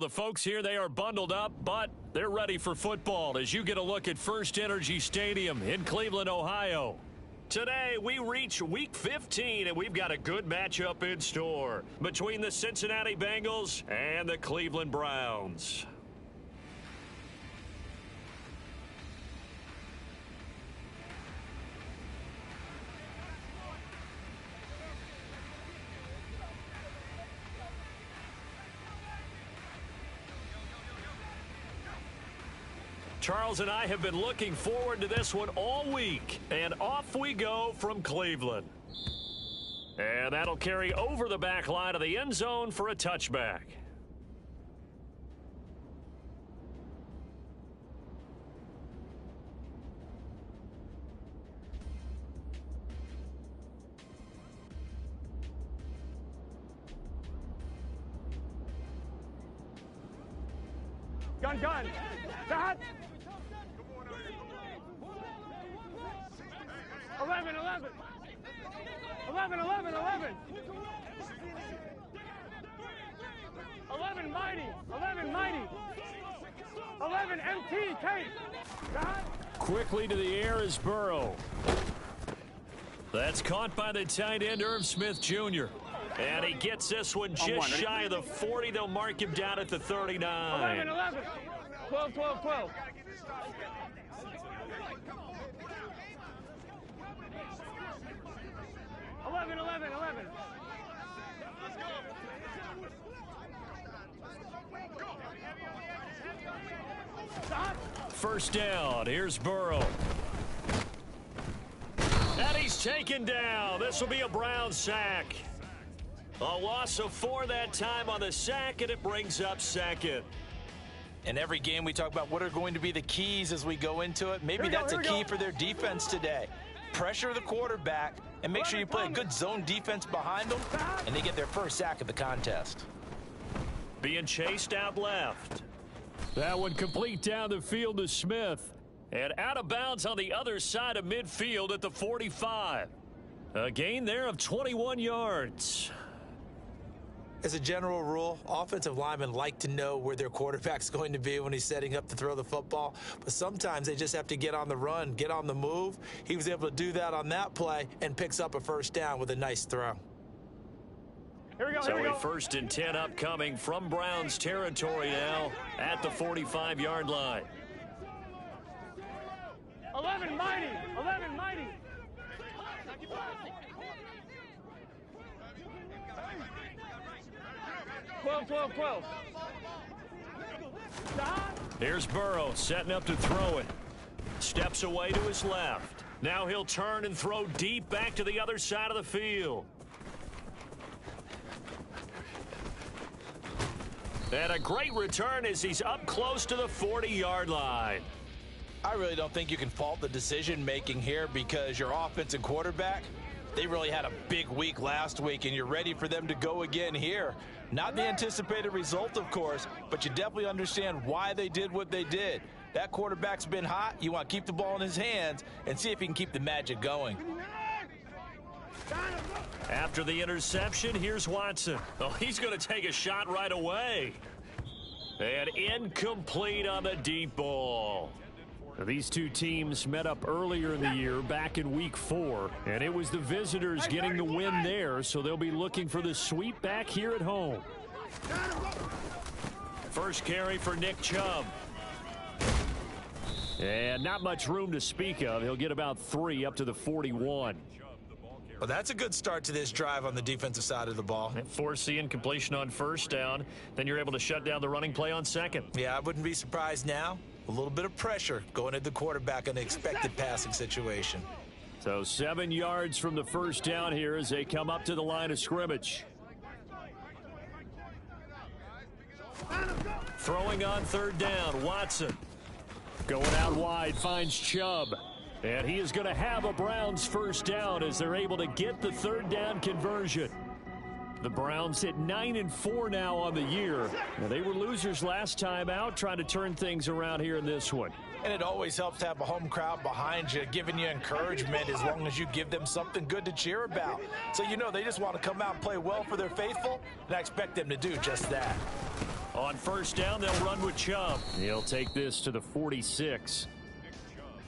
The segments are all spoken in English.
The folks here, they are bundled up, but they're ready for football as you get a look at First Energy Stadium in Cleveland, Ohio. Today, we reach Week 15, and we've got a good matchup in store between the Cincinnati Bengals and the Cleveland Browns. Charles and I have been looking forward to this one all week, and off we go from Cleveland. And that'll carry over the back line of the end zone for a touchback. Gun. Dot. 11. 11 mighty. 11 MT, Kate. Quickly to the air is Burrow. That's caught by the tight end, Irv Smith Jr. And he gets this one just shy of the 40. They'll mark him down at the 39. 11. 12. 11. First down. Here's Burrow. And he's taken down. This will be a Brown sack. A loss of 4 that time on the sack, and it brings up second. In every game, we talk about what are going to be the keys as we go into it. Maybe that's a key for their defense today. Pressure the quarterback and make sure you play a good zone defense behind them, and they get their first sack of the contest. Being chased out left. That one complete down the field to Smith. And out of bounds on the other side of midfield at the 45. A gain there of 21 yards. As a general rule, offensive linemen like to know where their quarterback's going to be when he's setting up to throw the football. But sometimes they just have to get on the run, get on the move. He was able to do that on that play and picks up a first down with a nice throw. Here we go. So a 1st and 10 upcoming from Browns territory now at the 45-yard line. 11 mighty. 12. Here's Burrow setting up to throw it. Steps away to his left. Now he'll turn and throw deep back to the other side of the field. And a great return as he's up close to the 40-yard line. I really don't think you can fault the decision-making here because your offense and quarterback, they really had a big week last week, and you're ready for them to go again here. Not the anticipated result, of course, but you definitely understand why they did what they did. That quarterback's been hot. You want to keep the ball in his hands and see if he can keep the magic going. After the interception, here's Watson. Oh, he's going to take a shot right away. And incomplete on the deep ball. These two teams met up earlier in the year, back in Week 4, and it was the visitors getting the win there, so they'll be looking for the sweep back here at home. First carry for Nick Chubb. And not much room to speak of. He'll get about 3 up to the 41. Well, that's a good start to this drive on the defensive side of the ball. Force the incompletion on first down. Then you're able to shut down the running play on second. Yeah, I wouldn't be surprised now. A little bit of pressure going at the quarterback in an expected passing situation. So 7 yards from the first down here as they come up to the line of scrimmage. Throwing on 3rd down, Watson. Going out wide, finds Chubb. And he is going to have a Browns first down as they're able to get the 3rd down conversion. The Browns hit 9-4 now on the year. Now, they were losers last time out, trying to turn things around here in this one. And it always helps to have a home crowd behind you, giving you encouragement as long as you give them something good to cheer about. So, you know, they just want to come out and play well for their faithful, and I expect them to do just that. On first down, they'll run with Chubb. He'll take this to the 46.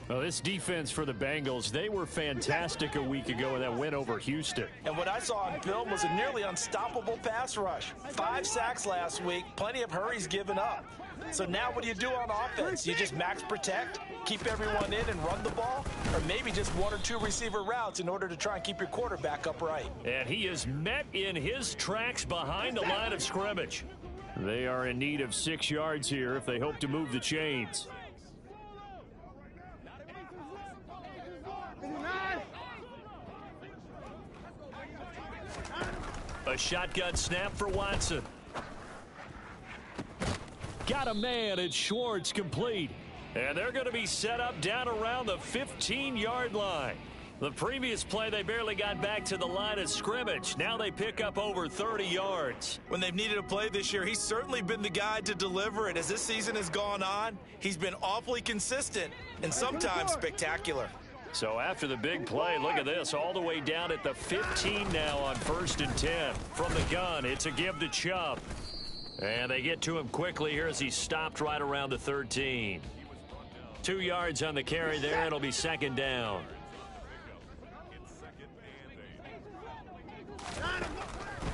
Well, this defense for the Bengals, they were fantastic a week ago in that win over Houston. And what I saw on film was a nearly unstoppable pass rush. 5 sacks last week, plenty of hurries given up. So now what do you do on offense? You just max protect, keep everyone in and run the ball, or maybe just 1 or 2 receiver routes in order to try and keep your quarterback upright. And he is met in his tracks behind the line of scrimmage. They are in need of 6 yards here if they hope to move the chains. A shotgun snap for Watson. Got a man, it's Schwartz, complete. And they're going to be set up down around the 15-yard line. The previous play, they barely got back to the line of scrimmage. Now they pick up over 30 yards. When they've needed a play this year, he's certainly been the guy to deliver it. As this season has gone on, he's been awfully consistent and sometimes spectacular. So after the big play, look at this, all the way down at the 15 now on 1st and 10. From the gun, it's a give to Chubb. And they get to him quickly here as he stopped right around the 13. 2 yards on the carry there. It'll be 2nd down.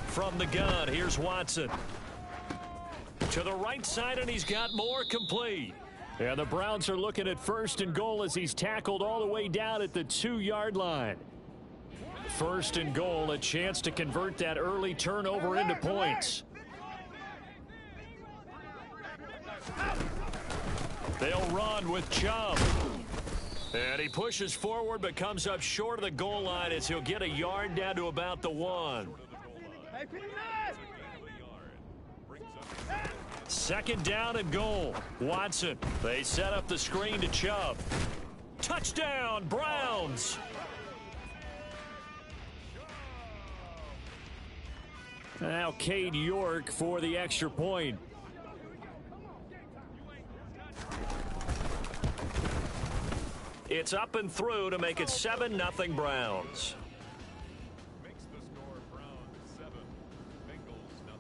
From the gun, here's Watson. To the right side, and he's got more, complete. And the Browns are looking at 1st and goal as he's tackled all the way down at the 2-yard line. 1st and goal, a chance to convert that early turnover into points. They'll run with Chubb. And he pushes forward but comes up short of the goal line as he'll get a yard down to about the 1. 2nd down and goal. Watson. They set up the screen to Chubb. Touchdown, Browns. Now Cade York for the extra point. It's up and through to make it 7-0 Browns. Makes the score Browns 7, Bengals 0.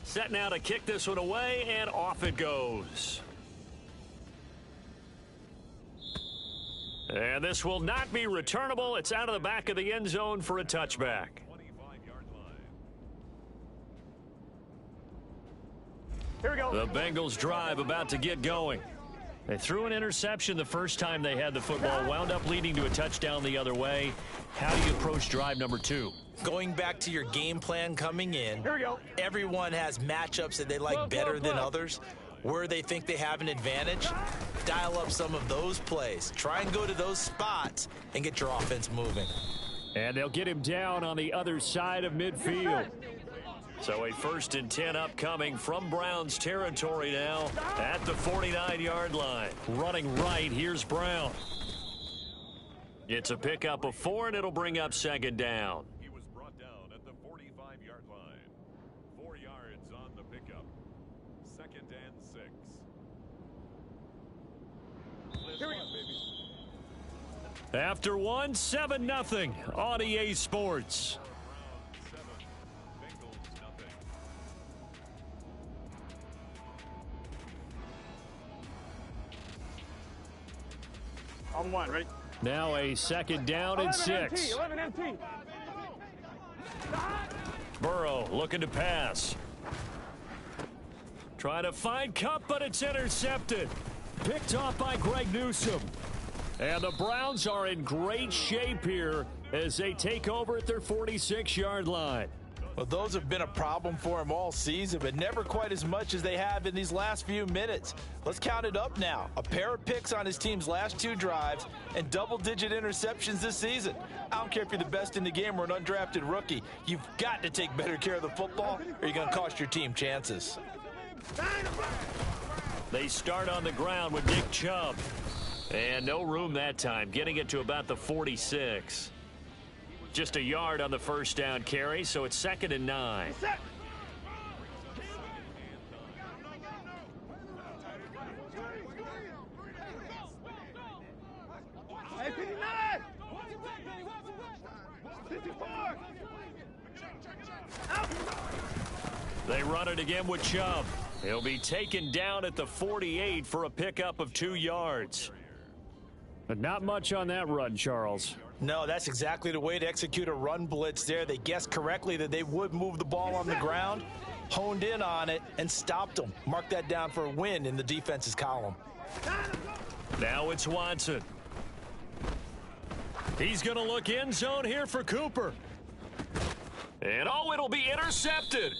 Set now to kick this one away, and off it goes. And this will not be returnable. It's out of the back of the end zone for a touchback. 25-yard line. Here we go. The Bengals drive about to get going. They threw an interception the first time they had the football, wound up leading to a touchdown the other way. How do you approach drive number 2? Going back to your game plan coming in, Here we go. everyone has matchups that they like better than others. Where they think they have an advantage, dial up some of those plays. Try and go to those spots and get your offense moving. And they'll get him down on the other side of midfield. So a 1st and 10 upcoming from Browns territory now at the 49-yard line. Running right, here's Brown. It's a pickup of 4, and it'll bring up 2nd down. He was brought down at the 45-yard line. 4 yards on the pickup. 2nd and 6. Here we go. After 1, 7-0 on EA Sports. Browns 7, Bengals 0. On 1, ready? Now a 2nd down and 6. 11 MT. Burrow looking to pass. Trying to find Cup, but it's intercepted. Picked off by Greg Newsome. And the Browns are in great shape here as they take over at their 46-yard line. Well, those have been a problem for him all season, but never quite as much as they have in these last few minutes. Let's count it up now. A pair of picks on his team's last 2 drives and double-digit interceptions this season. I don't care if you're the best in the game or an undrafted rookie. You've got to take better care of the football or you're going to cost your team chances. They start on the ground with Nick Chubb. And no room that time, getting it to about the 46. Just a yard on the 1st down carry, so it's 2nd and 9. They run it again with Chubb. He'll be taken down at the 48 for a pickup of 2 yards. But not much on that run, Charles. No, that's exactly the way to execute a run blitz there. They guessed correctly that they would move the ball on the ground, honed in on it, and stopped them. Mark that down for a win in the defense's column. Now it's Watson. He's going to look end zone here for Cooper. And it'll be intercepted.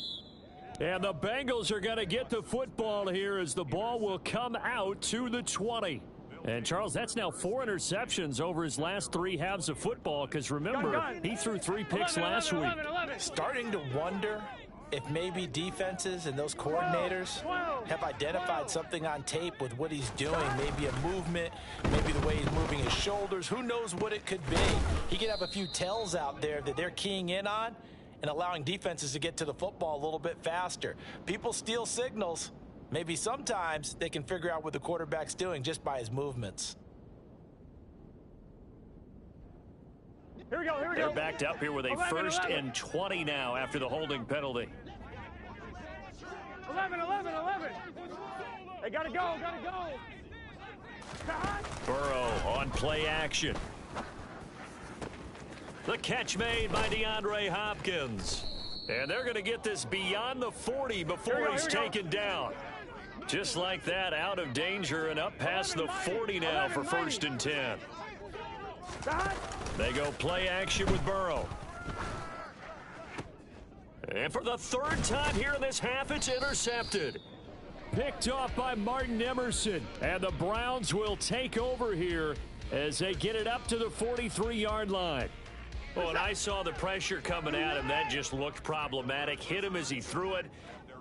And the Bengals are going to get the football here as the ball will come out to the 20. And, Charles, that's now 4 interceptions over his last 3 halves of football because, remember, he threw 3 picks last week. Starting to wonder if maybe defenses and those coordinators have identified something on tape with what he's doing. Maybe a movement, maybe the way he's moving his shoulders. Who knows what it could be? He could have a few tells out there that they're keying in on and allowing defenses to get to the football a little bit faster. People steal signals. Maybe sometimes they can figure out what the quarterback's doing just by his movements. Here we go, here we go. They're backed up here with a 1st and 20 now after the holding penalty. 11. They gotta go. Burrow on play action. The catch made by DeAndre Hopkins. And they're going to get this beyond the 40 before he's taken down. Just like that, out of danger and up past the 40 now for 1st and 10. They go play action with Burrow. And for the 3rd time here in this half, it's intercepted. Picked off by Martin Emerson. And the Browns will take over here as they get it up to the 43-yard line. Oh, and I saw the pressure coming at him. That just looked problematic. Hit him as he threw it,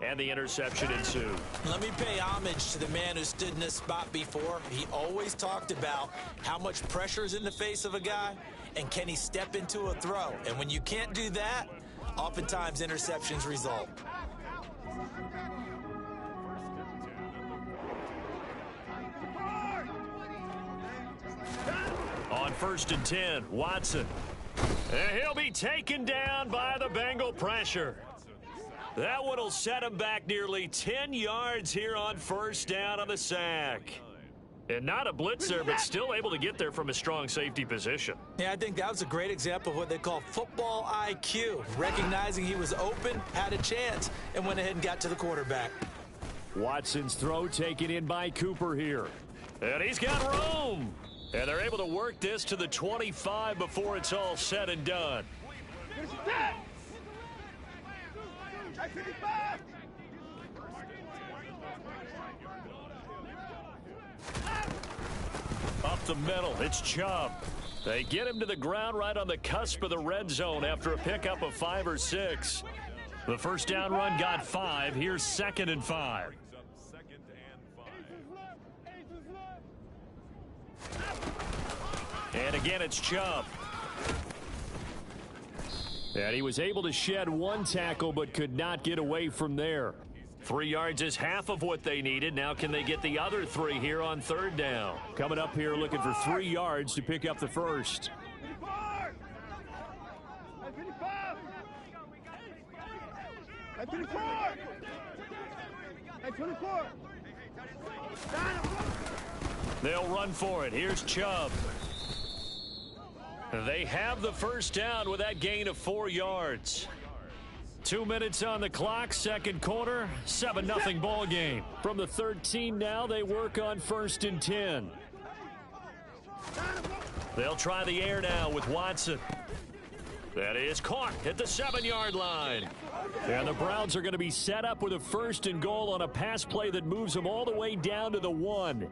and the interception ensued. Let me pay homage to the man who stood in this spot before. He always talked about how much pressure is in the face of a guy, and can he step into a throw. And when you can't do that, oftentimes interceptions result. On 1st and 10, Watson. And he'll be taken down by the Bengal pressure. That one will set him back nearly 10 yards here on 1st down on the sack. And not a blitzer, but still able to get there from a strong safety position. Yeah, I think that was a great example of what they call football IQ. Recognizing he was open, had a chance, and went ahead and got to the quarterback. Watson's throw taken in by Cooper here. And he's got room. And they're able to work this to the 25 before it's all said and done. Up the middle, it's Chubb. They get him to the ground right on the cusp of the red zone after a pickup of 5 or 6. The 1st down run got 5. Here's 2nd and 5. And again, it's Chubb. And he was able to shed 1 tackle, but could not get away from there. 3 yards is half of what they needed. Now can they get the other 3 here on 3rd down? Coming up here looking for 3 yards to pick up the 1st. They'll run for it. Here's Chubb. They have the 1st down with that gain of 4 yards. 2 minutes on the clock, 2nd quarter, 7-0 ball game. From the 13 now, they work on 1st and 10. They'll try the air now with Watson. That is caught at the 7-yard line. And the Browns are going to be set up with a 1st and goal on a pass play that moves them all the way down to the 1.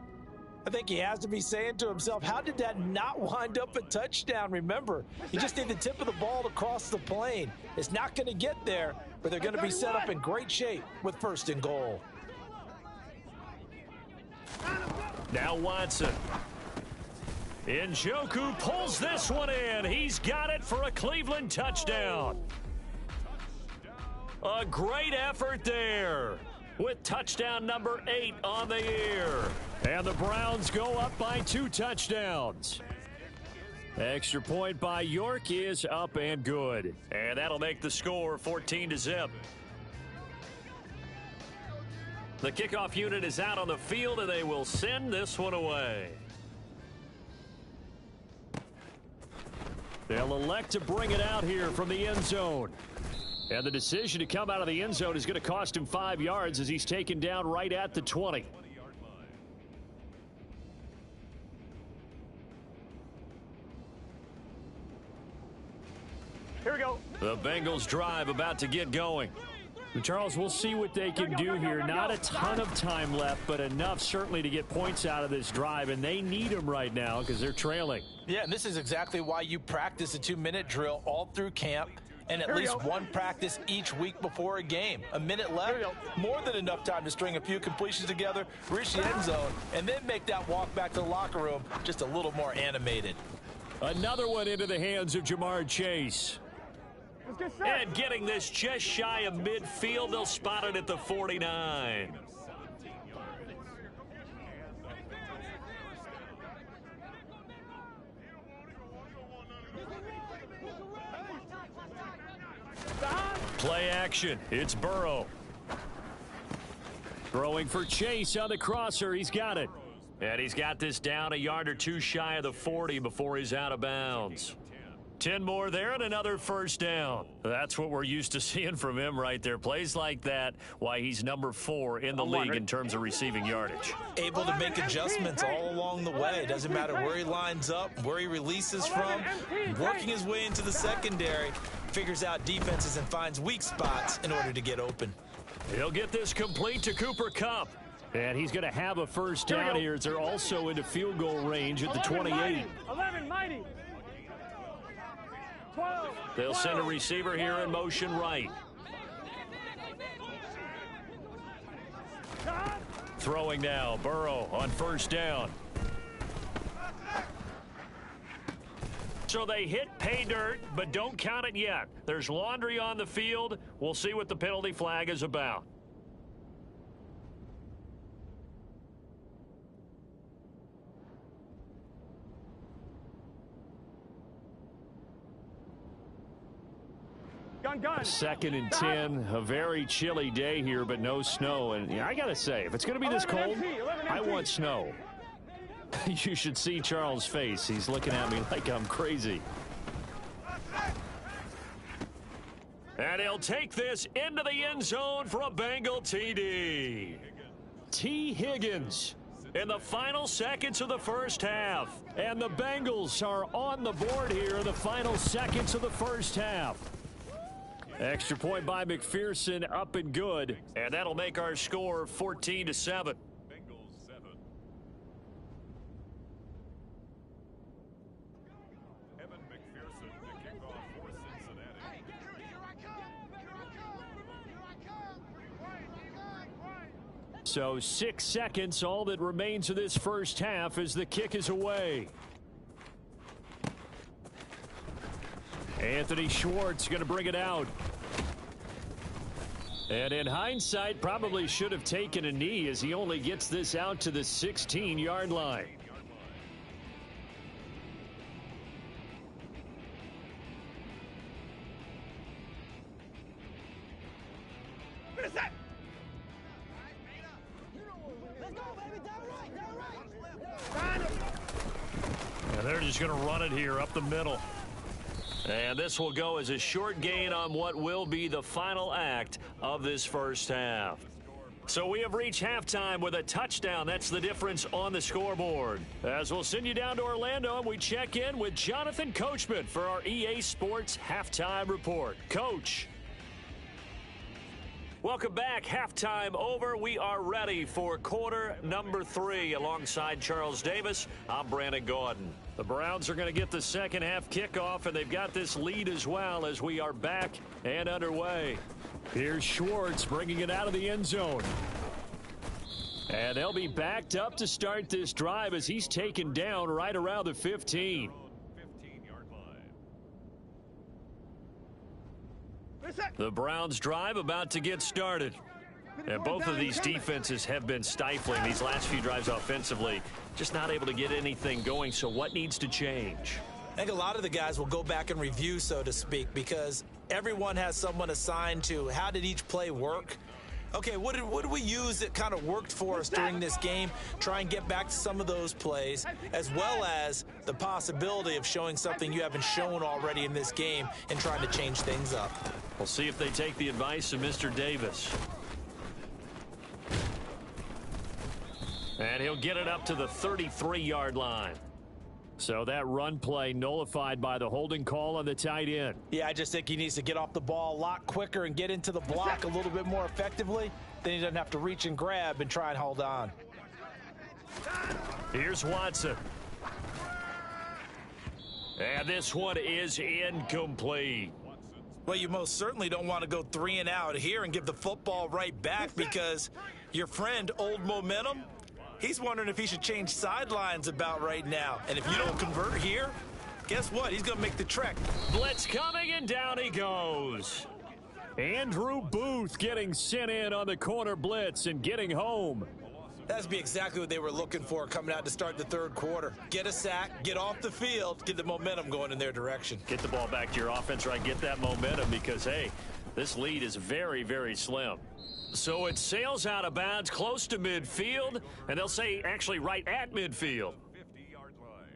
I think he has to be saying to himself, how did that not wind up a touchdown? Remember, you just need the tip of the ball to cross the plane. It's not going to get there, but they're going to be set up in great shape with 1st and goal. Now Watson. Njoku pulls this one in. He's got it for a Cleveland touchdown. A great effort there with touchdown number 8 on the year. And the Browns go up by 2 touchdowns. Extra point by York is up and good. And that'll make the score 14-0. The kickoff unit is out on the field, and they will send this one away. They'll elect to bring it out here from the end zone. And the decision to come out of the end zone is going to cost him 5 yards as he's taken down right at the 20. Here we go. The Bengals drive about to get going. Charles, we'll see what they can do here. Not a ton of time left, but enough certainly to get points out of this drive, and they need them right now because they're trailing. Yeah, and this is exactly why you practice a 2-minute drill all through camp and at least one practice each week before a game. A minute left, more than enough time to string a few completions together, reach the end zone, and then make that walk back to the locker room just a little more animated. Another one into the hands of Jamar Chase. And getting this just shy of midfield, they'll spot it at the 49. Play action. It's Burrow. Throwing for Chase on the crosser. He's got it. And he's got this down a yard or two shy of the 40 before he's out of bounds. 10 more there and another first down. That's what we're used to seeing from him right there. Plays like that, why he's number 4 in the league in terms of receiving yardage. Able to make adjustments all along the way. Doesn't matter where he lines up, where he releases from. Working his way into the secondary, figures out defenses and finds weak spots in order to get open. He'll get this complete to Cooper Kupp. And he's going to have a first down here as they're also into field goal range at the 28. 11, mighty. 12. They'll send a receiver here in motion right. Throwing now, Burrow on first down. So they hit pay dirt, but don't count it yet. There's laundry on the field. We'll see what the penalty flag is about. Gun. 2nd and 10, a very chilly day here, but no snow. And I got to say, if it's going to be this cold, I want snow. You should see Charles' face. He's looking at me like I'm crazy. And he'll take this into the end zone for a Bengal TD. T. Higgins in the final seconds of the first half. And the Bengals are on the board here in the final seconds of the first half. Extra point by McPherson, up and good. And that'll make our score 14-7. Bengals 7. Evan McPherson to kick off for Cincinnati. So 6 seconds, all that remains of this first half as the kick is away. Anthony Schwartz going to bring it out. And in hindsight, probably should have taken a knee as he only gets this out to the 16-yard line. Finish that. And they're just going to run it here up the middle. And this will go as a short gain on what will be the final act of this first half. So we have reached halftime with a touchdown. That's the difference on the scoreboard. As we'll send you down to Orlando and we check in with Jonathan Coachman for our EA Sports Halftime Report. Coach. Welcome back. Halftime over. We are ready for quarter number 3 alongside Charles Davis. I'm Brandon Gaudin. The Browns are going to get the second half kickoff, and they've got this lead as well as we are back and underway. Here's Schwartz bringing it out of the end zone. And they'll be backed up to start this drive as he's taken down right around the 15. 15-yard line. The Browns drive about to get started. And both of these defenses have been stifling these last few drives offensively. Just not able to get anything going, so what needs to change? I think a lot of the guys will go back and review, so to speak, because everyone has someone assigned to how did each play work. Okay, what did we use that kind of worked for us during this game? Try and get back to some of those plays, as well as the possibility of showing something you haven't shown already in this game and trying to change things up. We'll see if they take the advice of Mr. Davis. And he'll get it up to the 33-yard line. So that run play nullified by the holding call on the tight end. Yeah, I just think he needs to get off the ball a lot quicker and get into the block a little bit more effectively. Then he doesn't have to reach and grab and try and hold on. Here's Watson. And this one is incomplete. Well, you most certainly don't want to go 3 and out here and give the football right back, because your friend, Old Momentum, he's wondering if he should change sidelines about right now. And if you don't convert here, guess what? He's going to make the trek. Blitz coming, and down he goes. Andrew Booth getting sent in on the corner blitz and getting home. That's be exactly what they were looking for coming out to start the third quarter. Get a sack, get off the field, get the momentum going in their direction. Get the ball back to your offense, right? Get that momentum, because, hey, this lead is very, very slim. So it sails out of bounds close to midfield, and they'll say actually right at midfield. 50-yard line.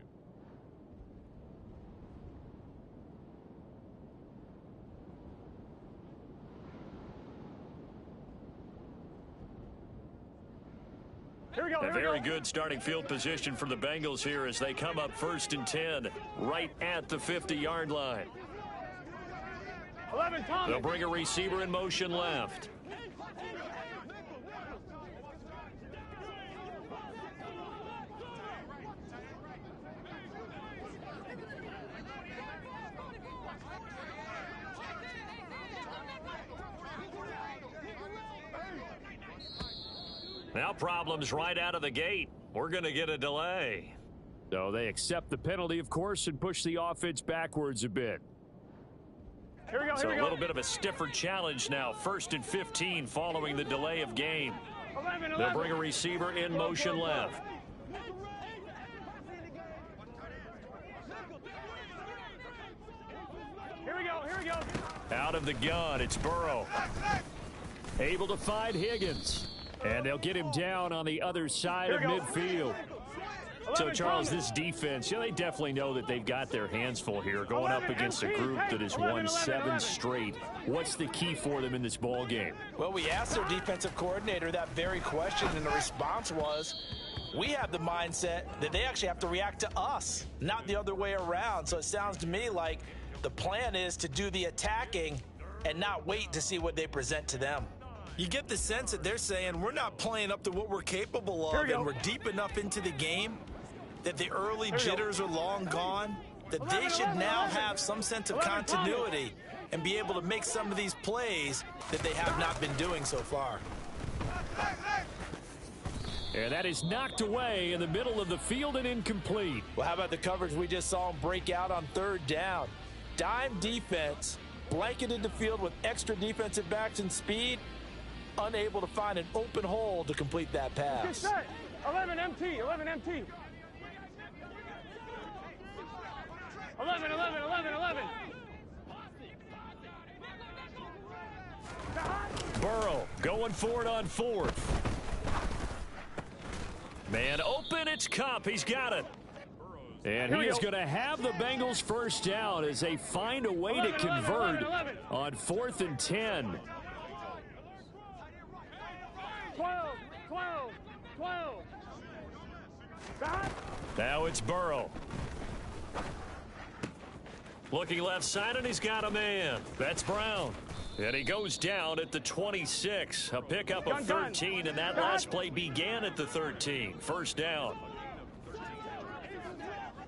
Here we go. A very good starting field position for the Bengals here as they come up 1st and 10 right at the 50-yard line. 11, Thomas. They'll bring a receiver in motion left. Now problems right out of the gate. We're going to get a delay. So they accept the penalty, of course, and push the offense backwards a bit. Here we go. So Here we a go. little bit of a stiffer challenge now. 1st and 15 following the delay of game. 11. They'll bring a receiver in motion left. Here we go. Here we go. Out of the gun, it's Burrow. Able to find Higgins. And they'll get him down on the other side of midfield. So, Charles, this defense, they definitely know that they've got their hands full here going up against a group that has won 7 straight. What's the key for them in this ball game? Well, we asked their defensive coordinator that very question, and the response was, we have the mindset that they actually have to react to us, not the other way around. So it sounds to me like the plan is to do the attacking and not wait to see what they present to them. You get the sense that they're saying we're not playing up to what we're capable of, and we're deep enough into the game that the early jitters are long gone, that they should now have some sense of continuity and be able to make some of these plays that they have not been doing so far. And that is knocked away in the middle of the field and incomplete. Well, how about the coverage we just saw them break out on 3rd down? Dime defense, blanketed the field with extra defensive backs and speed, unable to find an open hole to complete that Get pass. set. 11 MT. 11 MT. 11. 11. Burrow going for it on 4th. Man open, it's Cup. He's got it. And he is going to have the Bengals 1st down as they find a way to convert on 4th and 10. 12. Now it's Burrow. Looking left side, and he's got a man. That's Brown. And he goes down at the 26. A pickup of 13, and that last play began at the 13. 1st down.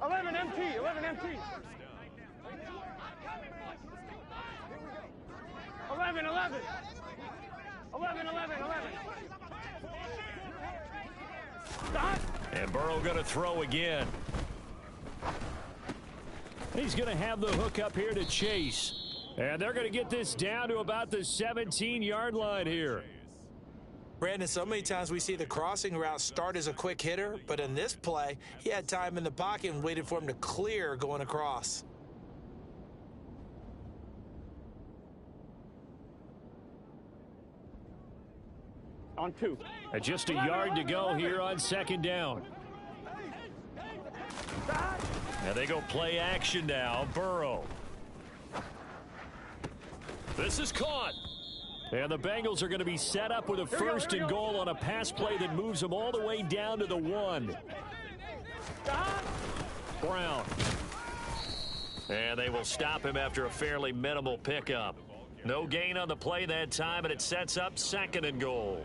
11 MT. 11 MT. 11. 11. Stop. And Burrow going to throw again. He's going to have the hook up here to Chase. And they're going to get this down to about the 17-yard line here. Brandon, so many times we see the crossing route start as a quick hitter, but in this play, he had time in the pocket and waited for him to clear going across. On 2. Just a yard to go here on second down. And they go play action now. Burrow. This is caught. And the Bengals are going to be set up with a first and goal on a pass play that moves them all the way down to the 1. Brown. And they will stop him after a fairly minimal pickup. No gain on the play that time, and it sets up second and goal.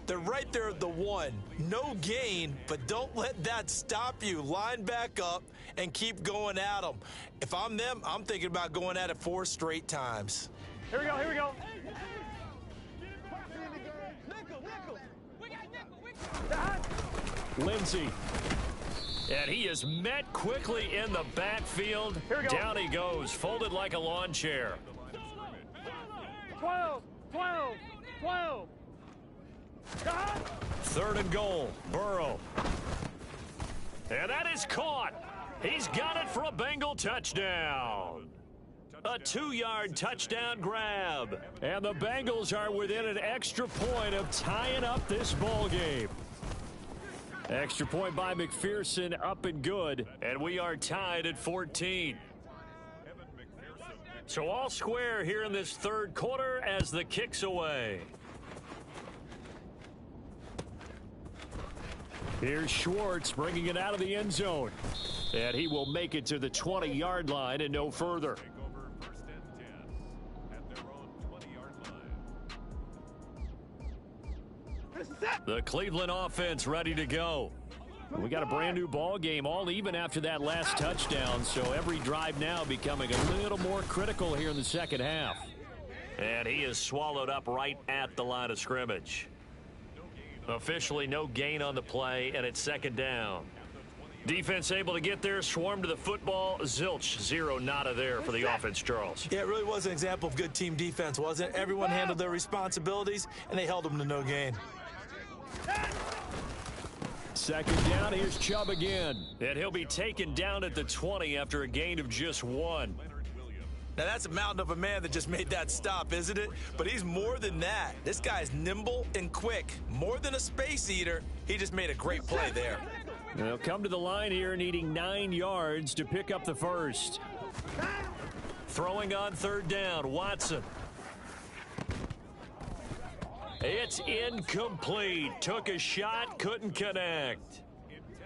They're right there at the 1. No gain, but don't let that stop you. Line back up and keep going at them. If I'm them, I'm thinking about going at it 4 straight times. Here we go, here we go. Lindsey. And he is met quickly in the backfield. Here we go. Down he goes, folded like a lawn chair. 12, 12, 12. Third and goal, Burrow. And that is caught. He's got it for a Bengal touchdown. A 2-yard touchdown grab. And the Bengals are within an extra point of tying up this ball game. Extra point by McPherson, up and good. And we are tied at 14. So all square here in this third quarter as the kick's away. Here's Schwartz bringing it out of the end zone. And he will make it to the 20-yard line and no further. The Cleveland offense ready to go. We got a brand new ball game, all even after that last touchdown, so every drive now becoming a little more critical here in the second half. And he is swallowed up right at the line of scrimmage. Officially no gain on the play, and it's second down. Defense able to get there, swarm to the football. Zilch, 0 nada there for the offense, Charles. Yeah, it really was an example of good team defense, wasn't it? Everyone handled their responsibilities, and they held them to no gain. Second down, here's Chubb again. And he'll be taken down at the 20 after a gain of just 1. Now, that's a mountain of a man that just made that stop, isn't it? But he's more than that. This guy's nimble and quick. More than a space eater, he just made a great play there. They'll come to the line here needing 9 yards to pick up the first. Throwing on third down, Watson. It's incomplete. Took a shot, couldn't connect.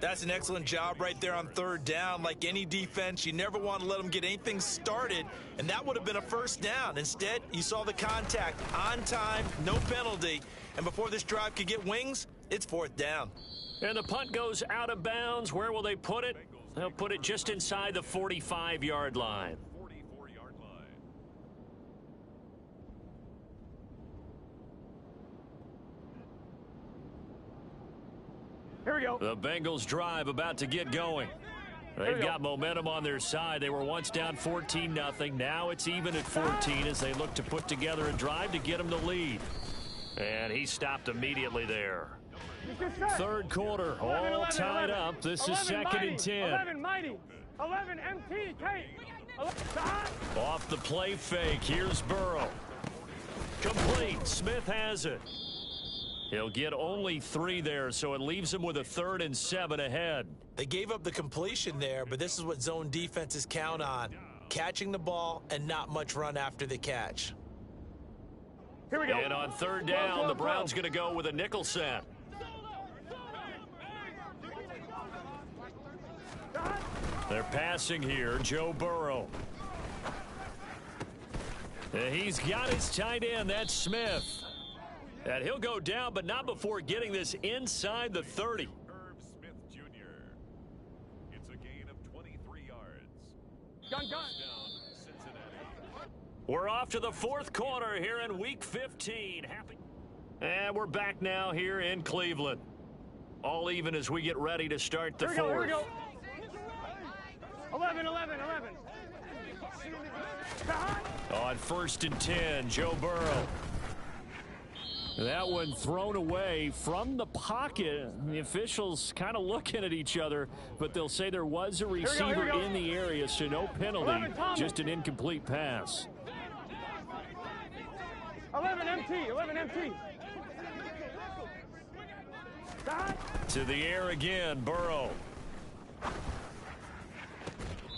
That's an excellent job right there on third down. Like any defense, you never want to let them get anything started, and that would have been a first down. Instead, you saw the contact on time, no penalty, and before this drive could get wings, it's fourth down. And the punt goes out of bounds. Where will they put it? They'll put it just inside the 45-yard line. Here we go. The Bengals drive about to get going. They've got momentum on their side. They were once down 14-0. Now it's even at 14 as they look to put together a drive to get them the lead. And he stopped immediately there. Third quarter, all tied up. This is second and 10. 11 mighty. 11 MT. Off the play fake. Here's Burrow. Complete. Smith has it. He'll get only 3 there, so it leaves him with a 3rd and 7 ahead. They gave up the completion there, but this is what zone defenses count on. Catching the ball and not much run after the catch. Here we go. And on third down, the Browns going to go with a nickel set. They're passing here, Joe Burrow. He's got his tight end, that's Smith. And he'll go down, but not before getting this inside the 30. Smith Jr. It's a gain of 23 yards. Gun. Cincinnati. We're off to the fourth quarter here in Week 15. And we're back now here in Cleveland. All even as we get ready to start the fourth. Here we go. 11. On 1st and 10, Joe Burrow. That one thrown away from the pocket. The officials kind of looking at each other, but they'll say there was a receiver in the area, so no penalty, just an incomplete pass. 11 MT, 11 MT. To the air again, Burrow.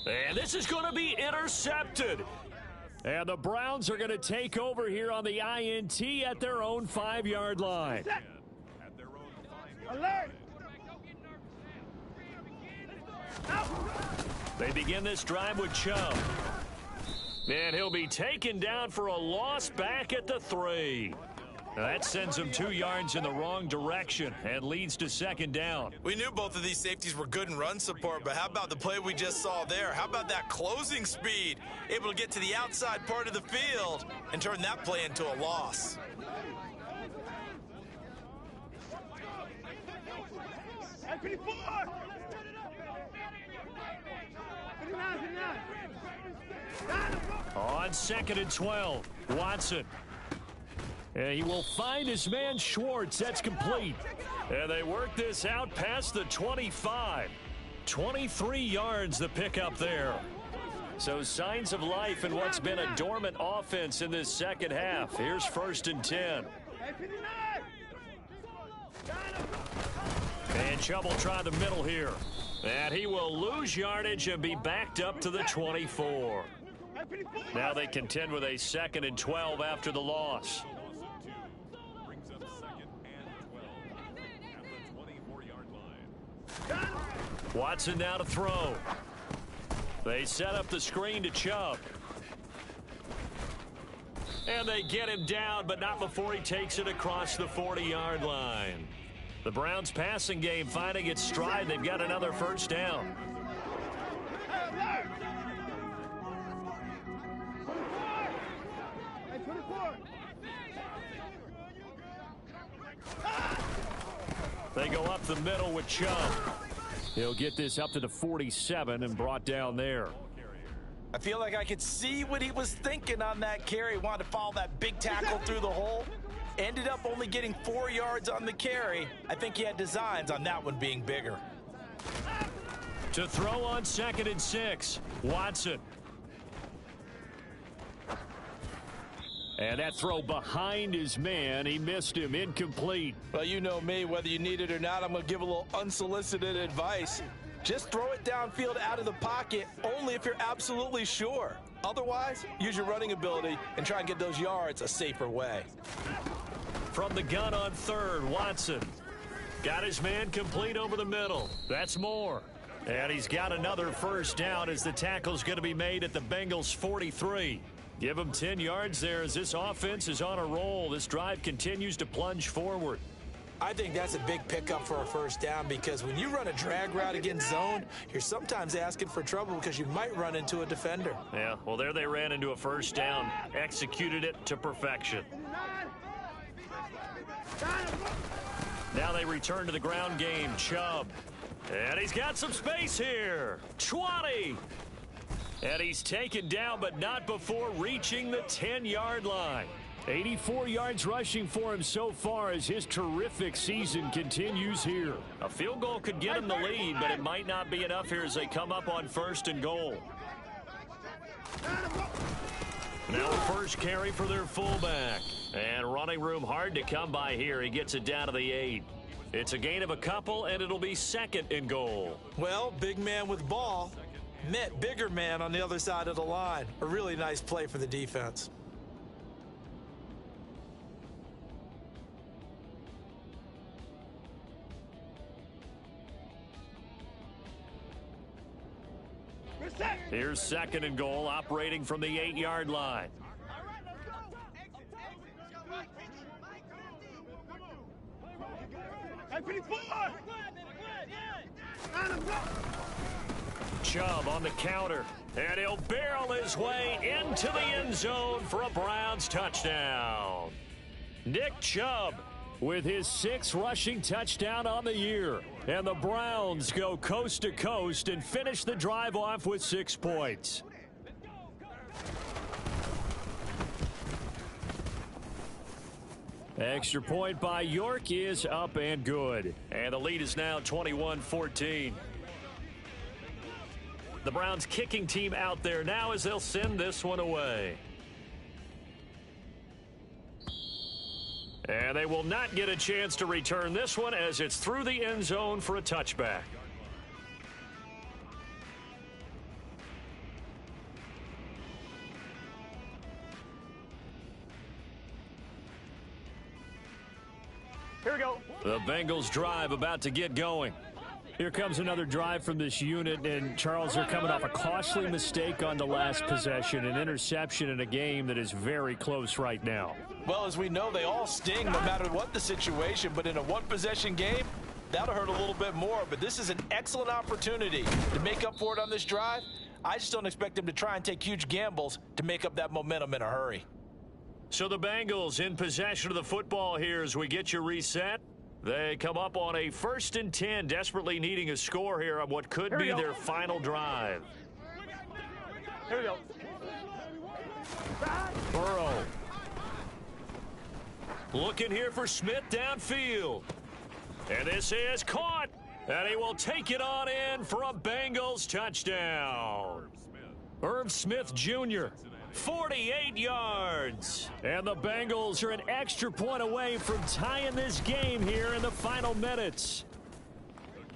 And this is going to be intercepted. And the Browns are going to take over here on the INT at their own 5-yard line. Alert! They begin this drive with Chubb. And he'll be taken down for a loss back at the 3. Now that sends him 2 yards in the wrong direction and leads to second down. We knew both of these safeties were good in run support, but how about the play we just saw there? How about that closing speed? Able to get to the outside part of the field and turn that play into a loss. On 2nd and 12, Watson. And he will find his man Schwartz. That's complete. And they work this out past the 25. 23 yards the pickup there. So signs of life in what's been a dormant offense in this second half. Here's 1st and 10. And Chubb will try the middle here. And he will lose yardage and be backed up to the 24. Now they contend with a 2nd and 12 after the loss. Watson now to throw. They set up the screen to Chubb. And they get him down, but not before he takes it across the 40-yard line. The Browns passing game finding its stride. They've got another first down. They go up the middle with Chubb. He'll get this up to the 47 and brought down there. I feel like I could see what he was thinking on that carry. Wanted to follow that big tackle through the hole. Ended up only getting 4 yards on the carry. I think he had designs on that one being bigger. To throw on 2nd and 6, Watson. And that throw behind his man. He missed him. Incomplete. Well, you know me. Whether you need it or not, I'm going to give a little unsolicited advice. Just throw it downfield out of the pocket only if you're absolutely sure. Otherwise, use your running ability and try and get those yards a safer way. From the gun on 3rd, Watson. Got his man complete over the middle. That's more. And he's got another first down as the tackle's going to be made at the Bengals 43. Give him 10 yards there as this offense is on a roll. This drive continues to plunge forward. I think that's a big pickup for a first down because when you run a drag route against zone, you're sometimes asking for trouble because you might run into a defender. Yeah, well, there they ran into a first down, executed it to perfection. Now they return to the ground game. Chubb. And he's got some space here. 20. And he's taken down, but not before reaching the 10-yard line. 84 yards rushing for him so far as his terrific season continues here. A field goal could get him the lead, but it might not be enough here as they come up on 1st and goal. Now a first carry for their fullback. And running room hard to come by here. He gets it down to the 8. It's a gain of a couple, and it'll be 2nd and goal. Well, big man with ball met bigger man on the other side of the line. A really nice play for the defense. Here's 2nd and goal, operating from the 8-yard line. Chubb on the counter, and he'll barrel his way into the end zone for a Browns touchdown. Nick Chubb with his 6th rushing touchdown on the year. And the Browns go coast to coast and finish the drive off with 6 points. Extra point by York is up and good. And the lead is now 21-14. The Browns kicking team out there now as they'll send this one away. And they will not get a chance to return this one as it's through the end zone for a touchback. Here we go. The Bengals drive about to get going. Here comes another drive from this unit, and Charles, they're coming off a costly mistake on the last possession, an interception in a game that is very close right now. Well, as we know, they all sting no matter what the situation, but in a one-possession game, that'll hurt a little bit more. But this is an excellent opportunity to make up for it on this drive. I just don't expect them to try and take huge gambles to make up that momentum in a hurry. So the Bengals in possession of the football here as we get you reset. They come up on a 1st and 10, desperately needing a score here on what could be their final drive. Here we go. Burrow. Looking here for Smith downfield. And this is caught. And he will take it on in for a Bengals touchdown. Irv Smith Jr., 48 yards. And the Bengals are an extra point away from tying this game here in the final minutes.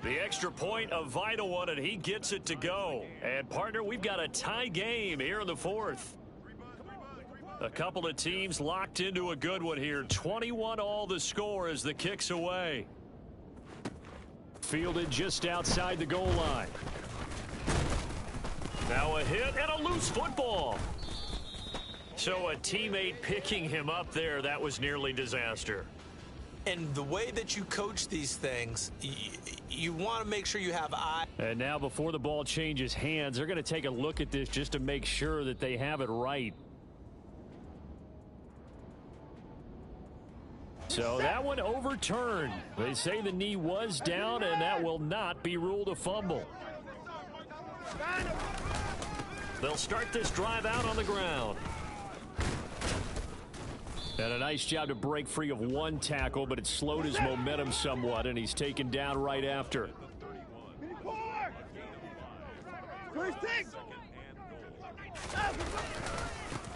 The extra point, a vital one, and he gets it to go. And, partner, we've got a tie game here in the 4th. A couple of teams locked into a good one here. 21 all the score as the kick's away. Fielded just outside the goal line. Now a hit and a loose football. So a teammate picking him up there, that was nearly disaster. And the way that you coach these things, you want to make sure you have eyes. And now before the ball changes hands, they're going to take a look at this just to make sure that they have it right. So that one overturned. They say the knee was down, and that will not be ruled a fumble. They'll start this drive out on the ground. And a nice job to break free of one tackle, but it slowed his momentum somewhat, and he's taken down right after.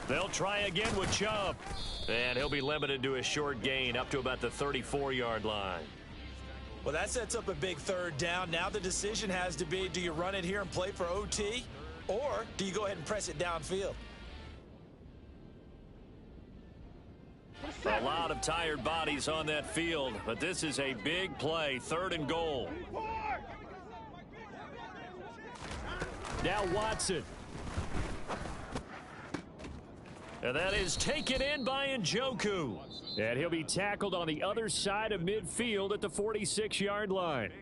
They'll try again with Chubb. And he'll be limited to a short gain up to about the 34-yard line. Well, that sets up a big 3rd down. Now the decision has to be, do you run it here and play for OT, or do you go ahead and press it downfield? A lot of tired bodies on that field, but this is a big play, 3rd and goal. Now Watson. And that is taken in by Njoku. And he'll be tackled on the other side of midfield at the 46-yard line.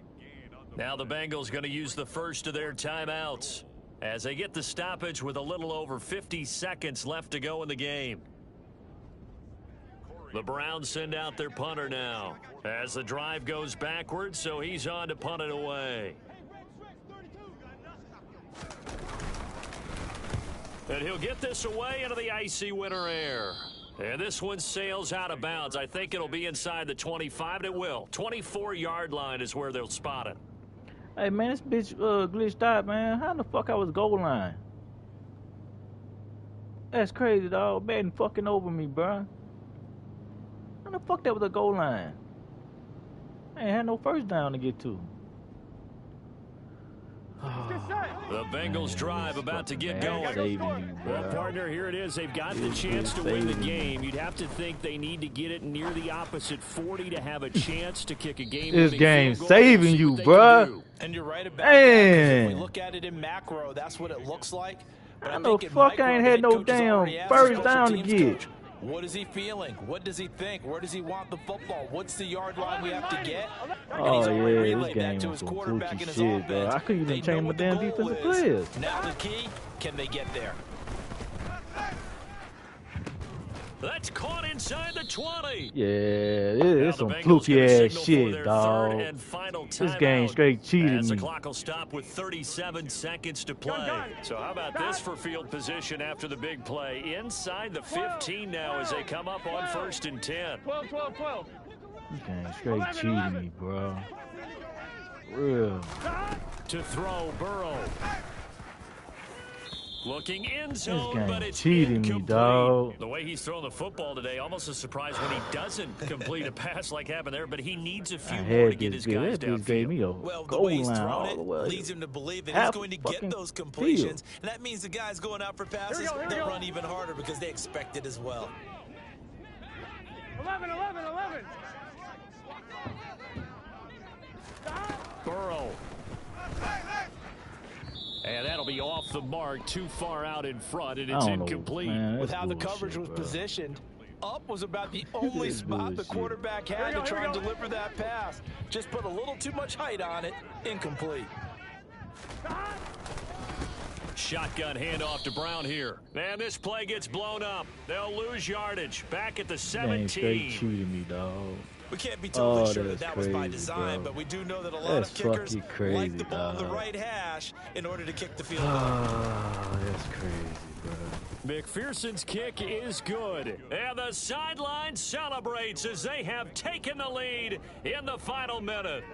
Now the Bengals going to use the first of their timeouts as they get the stoppage with a little over 50 seconds left to go in the game. The Browns send out their punter now as the drive goes backwards, so he's on to punt it away. And he'll get this away into the icy winter air. And this one sails out of bounds. I think it'll be inside the 25, and it will. 24-yard line is where they'll spot it. Hey, man, this bitch glitched out, man. How the fuck I was goal line? That's crazy, dog. Madden fucking over me, bro. How the fuck that was a goal line? I ain't had no first down to get to. The Bengals drive about to get going. Well, partner, here it is. They've got the chance to win the game. You'd have to think they need to get it near the opposite 40 to have a chance to kick a game. This game saving you, bruh. And you're right about that. If we look at it in macro, that's what it looks like. But I know fuck I ain't had no damn first down to get. What is he feeling? What does he think? Where does he want the football? What's the yard line we have to get? Oh, yeah, this game was some Gucci shit, bro. I couldn't even change my damn defensive players. Now the key, can they get there? That's caught inside the 20. Yeah, Now it's the some Bengals fluky gonna ass signal for shit, their dog. third and final This game timeout, straight cheating as the me. clock will stop with 37 seconds to play. Gun. So how about this for field position after the big play? Inside the 15 now as they come up on 1st and 10. 12, 12, 12. This game straight cheating me, bro. Real. To throw, Burrow. Looking in This zone, game but it's cheating me, incomplete. dog. The way he's throwing the football today, almost a surprise when he doesn't complete a pass like happened there, but he needs a few I more to had get this his guys bitch. That bitch gave me a Well, the goal way he's line thrown all the way. it leads him to believe that Half he's going to get fucking those completions. field. And that means the guys going out for passes, Here we they'll go. run even harder because they expect it as well. 11, 11, 11. Burrow. And that'll be off the mark, too far out in front, and it's I don't know, incomplete. man. With That's how the bullshit, coverage was bro. positioned, up was about the only That's spot the bullshit. quarterback had to try and deliver that pass. Just put a little too much height on it. Incomplete. Shotgun handoff to Brown here. And this play gets blown up. They'll lose yardage. Back at the Game straight 17. cheating me, dog. We can't be totally Oh, sure that that's that was by crazy, design, bro. but we do know that a lot That's of kickers fucking crazy, like the ball in the dog. right hash in order to kick the field goal. Oh, that's crazy, bro. McPherson's kick is good. And the sideline celebrates as they have taken the lead in the final minute.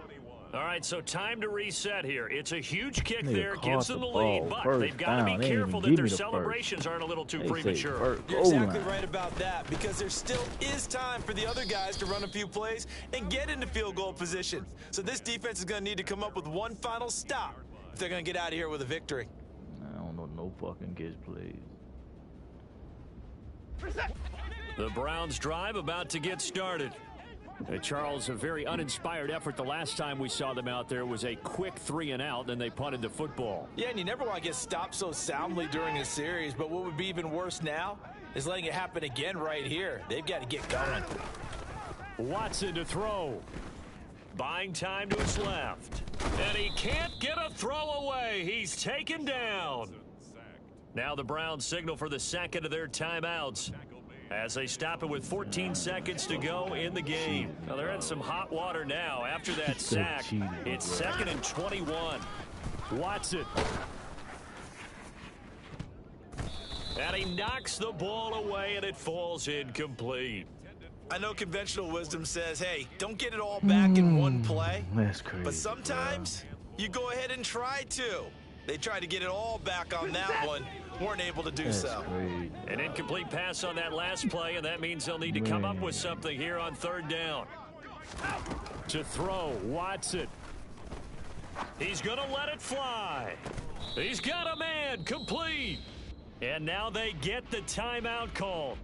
All right, so time to reset here. It's a huge kick Nigga there, caught gives them the the lead, ball but first they've got to down. be They ain't careful even that give their me the first. celebrations aren't a little too They say premature. first You're goal exactly line. right about that because there still is time for the other guys to run a few plays and get into field goal position. So this defense is going to need to come up with one final stop if they're going to get out of here with a victory. I don't know no fucking kids plays. The Browns drive about to get started. Charles, a very uninspired effort. The last time we saw them out there was a quick 3-and-out, then they punted the football. Yeah, and you never want to get stopped so soundly during a series, but what would be even worse now is letting it happen again right here. They've got to get going. Watson to throw. Buying time to his left. And he can't get a throw away. He's taken down. Now the Browns signal for the second of their timeouts as they stop it with 14 seconds to go in the game. Now they're in some hot water now after that sack. It's 2nd and 21. Watson. And he knocks the ball away and it falls incomplete. I know conventional wisdom says, hey, don't get it all back in one play. That's crazy. But sometimes you go ahead and try to. They tried to get it all back on that one. Weren't able to do That's so. crazy. An incomplete pass on that last play, and that means they'll need to come up with something here on 3rd down. To throw, Watson. He's going to let it fly. He's got a man, complete. And now they get the timeout called.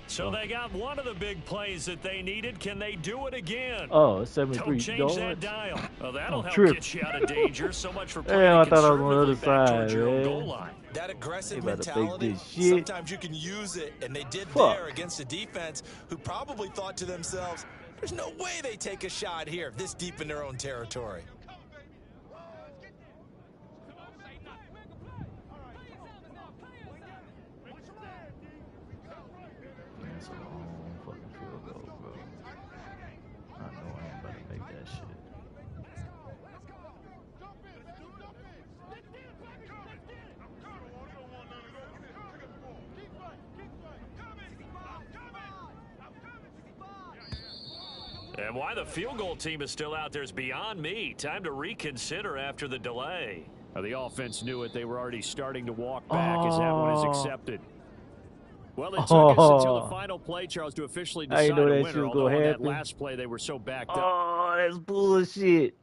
So they got one of the big plays that they needed. Can they do it again? Oh, it's 73 Don't change yards. that dial. Well, that'll help trip. get you out of danger. So much for playing Damn, I thought I was on the other conservatively back side, towards your own man. goal line. That aggressive They about to fake mentality, this shit. sometimes you can use it, and they did Fuck. there against a defense who probably thought to themselves, there's no way they take a shot here this deep in their own territory. That's a long fucking field goal, bro. I know I ain't about to make that shit. And why the field goal team is still out there is beyond me. Time to reconsider after the delay. The offense knew it. They were already starting to walk back as that one is accepted. Well, it took us until the final play, Charles, to officially I decide didn't know a that winner. shit was Although gonna on that happen. last play, they were so backed up. Oh, that's bullshit.